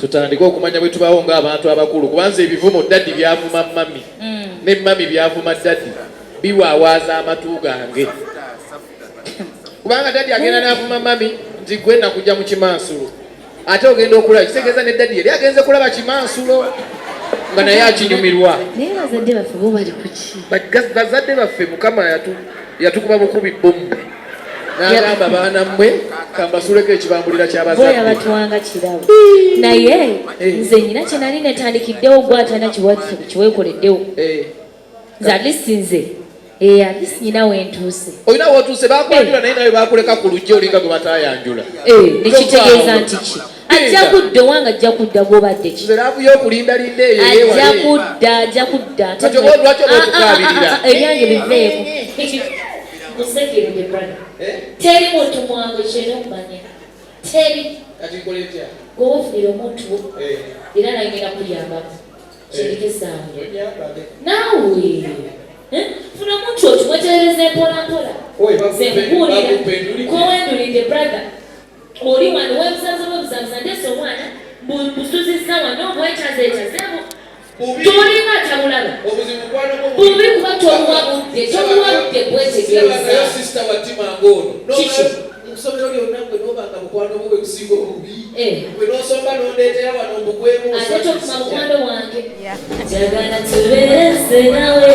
tutandika okumanya bwe tubawo ng'abantu abakulu kubanza ebivumo daddi byavuma mami ne mami byavuma daddi biwaawaaza amatu gange kubanga daddi agenda n'avuma mami nti gwe nakujja mu kimansulo ate ogenda okulaba kitegeeza ne daddi yali agenze kulaba kimansulo nga naye akinyumirwa naye bazadde baffe bo bali kuki bazadde baffe mukama yatukuba bukubi bbomu n'agamba baana mmwe kambasuleko ekibambulira ky'abazadde yabatwanga kirabo naye nze nyina kye nali netandikiddewo gwe atana kiweekoleddewo nze alisi nze alisi nyina wentuuse olina wotuuse bakwanjula naye nawe bakuleka ku lujja olinga gwe bataayanjula nekitegeeza nti ki ajja kudda owanga ajja kudda gwobadde ki laavu y'okulindalinda eyo ajja kudda lwaki oba otukabirira ebyange biveeko musekeredde brother teri muntu mwange kyena okumanya teri gwoba ofunira omuntu era nayingenda kuyambaku kyerekesaamu naawe funa omuntu okimweterereza empolampola nzenkubuulira kowendulidde brother oli wano webuzabuza bwebuzabuza ndese omwana busuzizza wano obwekyazeekyazeemu tolinga atabulaba bubi kuba tobuwabudde bwetegereza kikyo okusomera lyonna gwe nobanga mukwano gwe gusinga obubi gwe nosomba nondeetera wano mbugwemu ate tokuma mukwano wange njagala tubeerese nawe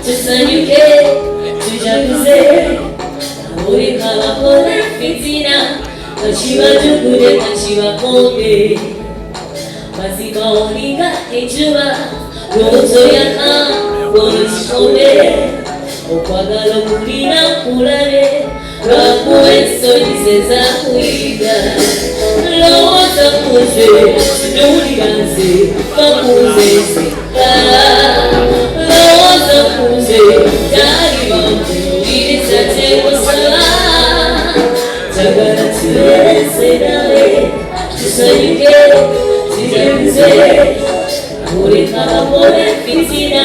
tusanyuke tujaguze abulika bakola fitina kakibajugule kakibakombe mazima olinga enjuba lwozoyaka lwokikombe okwagala okulina kulabe lwakuwa ensonyi zezakuyiga lowooza kunze tunuulira nze bakunzeze lowooza kunze tali bampuliriza tekusaba njagala tubeerese nawe tusanyuke tujaguze oleka bakole fitina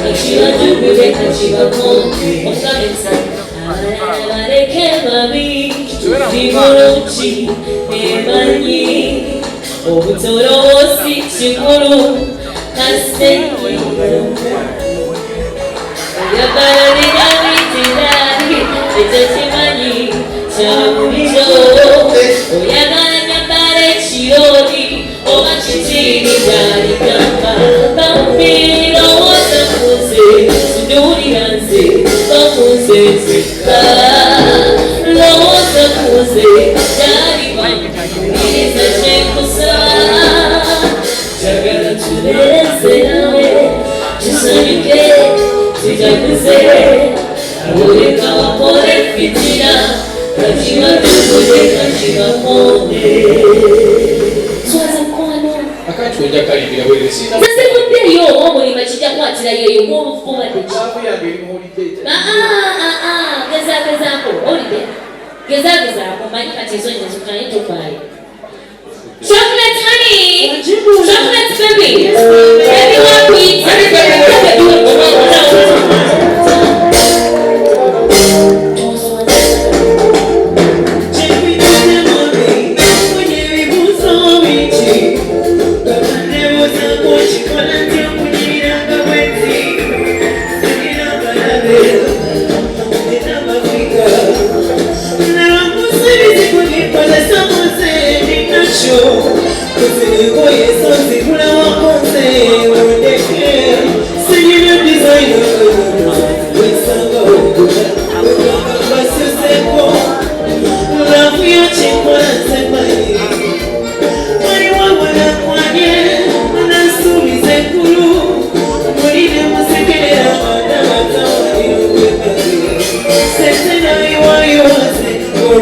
kakibajugule kakibakombe okamesa baleke babi bibulungi emanyi obutoloosi kikulu kasenyi oyagala nenyabitirahi ekyokimanyi kyabulijo oyagala nyambala ekiroli oba kitini gyaligamba bambirowooza kunze tunuulira nze bakunzeze lowooza kunze gyali bampuliriza kyekusaba njagala tubeerese nawe tusanyuke tujaguze oleka bakole fitina kakibajugule kakibakombe akati ojja kalindira weresina nasivuddeyo omulima kijja kwatirayo eyo gwobufubadde gezagezaako olide gezagezaako manyi kati ezo nyezo naye tofaayo chocolate honey chocolate baby everyone eat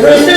Run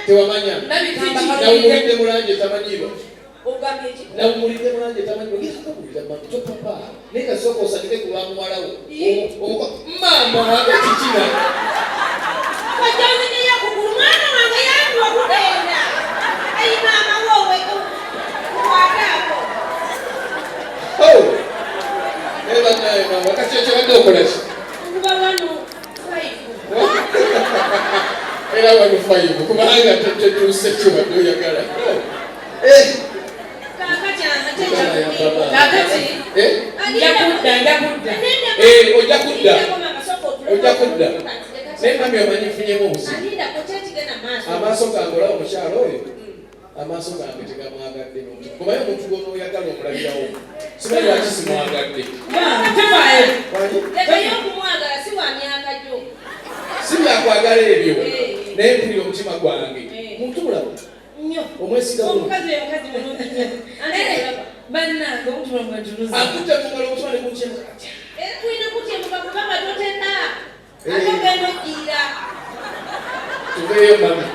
tewamanya nawumulidde mulanje tamanyiba nawumulidde mulanje tamanyiba gizakabulira mabuto papa naye kasooka osatike ku lwamuwalawo mama kikina mwana wange yandiwa kugenda ayi maama wowe kuwagaako nebanaye mama kati ekyobadde okolaki kuba wano era wano 5 kubanga tetuuse kyobadde oyagala ojja kudda naye mami omanyi nfunyemu obuzibu amaaso gange olaba omukyalo oyo amaaso gange tegamwagadde kubaye omuntu gona oyagala omulabirawo simanyi lwaki simwagadde si byakwagala ebyo naye mpulira omutima gwange muntu mulaba omwesigamu akutte mungalo omutima ne kunkyemu tuveeyo mami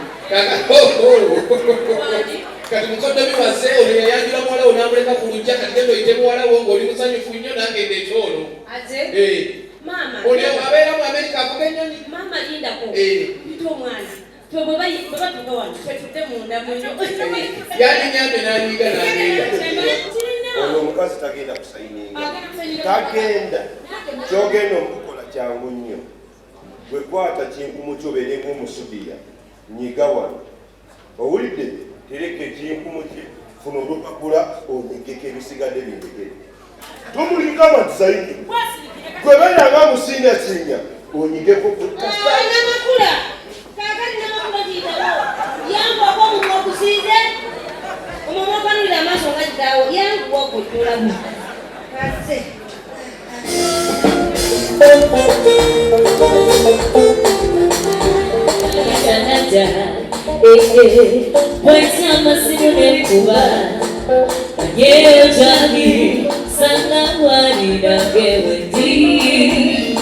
kati mukoddo biwase ono yayanjula muwalawo n'amuleka ku lujja kati genda oyite muwalawo ng'oli musanyufu nnyo nangenda ekyolo oli abeera mu Amerika avuga ennyonyi yalinyambe n'anyiga n'agenda ono omukazi tagenda kusayininga tagenda kyogenda okukola kyangu nnyo bwekwata kinkumu kyobeere ng'omusudiya nyiga wano owulidde tereka ekinkumu kye funa olupapula onyigeko ebisigadde bindekere tomulinga abantu sayini gwebeeranga musinyasinnya onyigeko Waitama sinune kuba Yeo jagi sana wanida gewendi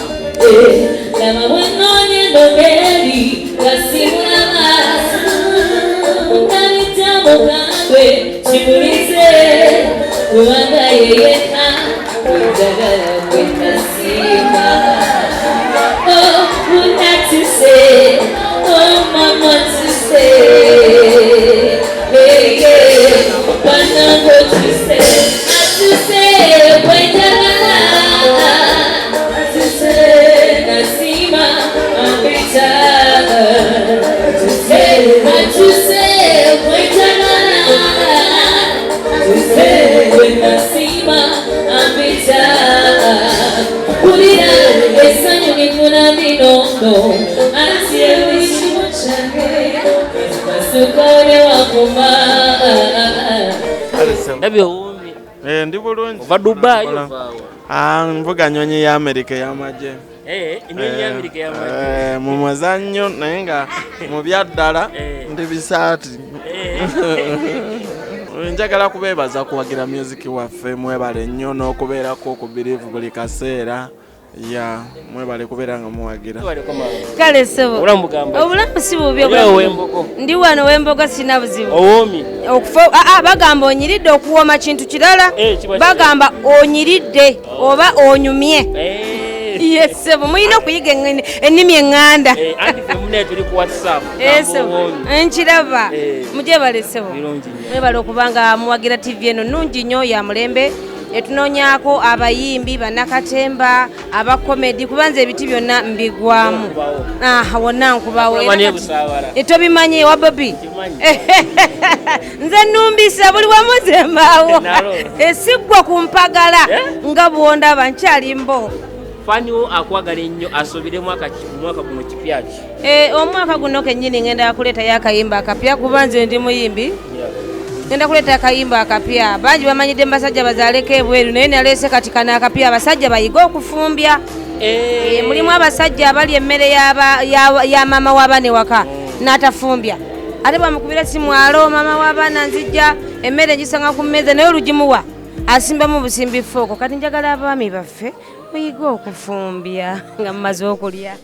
Lama wanonye ndogeri Kasimulama Unanitamo kangwe Chimulize Uwanga yeyeka Ujagala kweta sima Oh, what to say Oh, mama to say Hey, yeah But not what to say To say To say Nasima Ambita To say To say To say Nasima Ambita Pulira Esanyo Nifuna Minono Antie Wishimo Change Basukone Wakuma Nabi owumi ndi bulungi ova Dubai nvuga nyonyi ya Amerika y'amagye enyonyi ya Amerika y'amagye mu muzannyo naye nga mu byaddala ndi bisaati njagala kubeebaza kuwagira music waffe mwebale nnyo n'okubeerako okubirivu buli kaseera ya mwebale kubeera nga muwagira kale ssebo obulamu si bubi ndi wano w'embogo sina buzibu bagamba onyiridde okuwooma kintu kirala bagamba onyiridde oba onyumye ye ssebo muyina okuyiga ennimi eŋŋanda nkiraba mujebale ssebo mwebale okubanga muwagira tv eno nnungi nnyo ya mulembe etunoonyaako abayimbi bannakatemba abakomedi kubanza ebiti byonna mbigwamu wonna nkubawo tobimanyi wa bobi nze numbisa buli wamuzembaawo esiggwa ku mpagala nga bwondaba nkyali mbo faniwo akwagala ennyo asobire mwaka guno kipya ki omwaka guno kennyini ngenda kuleetayo akayimba akapya kuba nze ndi muyimbi ngenda kuleeta akayimba akapya bangi bamanyidde mbasajja bazaaleko ebweru naye naleese kati kana akapya abasajja bayiga okufumbya mulimu abasajja abali emmere ya maama w'abaana ewaka n'atafumbya ate bamukubira simu alo maama w'abaana nzijja emmere ngisanga ku mmeeza naye olugimuwa asimbamu busimbi fooko kati njagala abaami baffe muyiga okufumbya nga mumaze okulya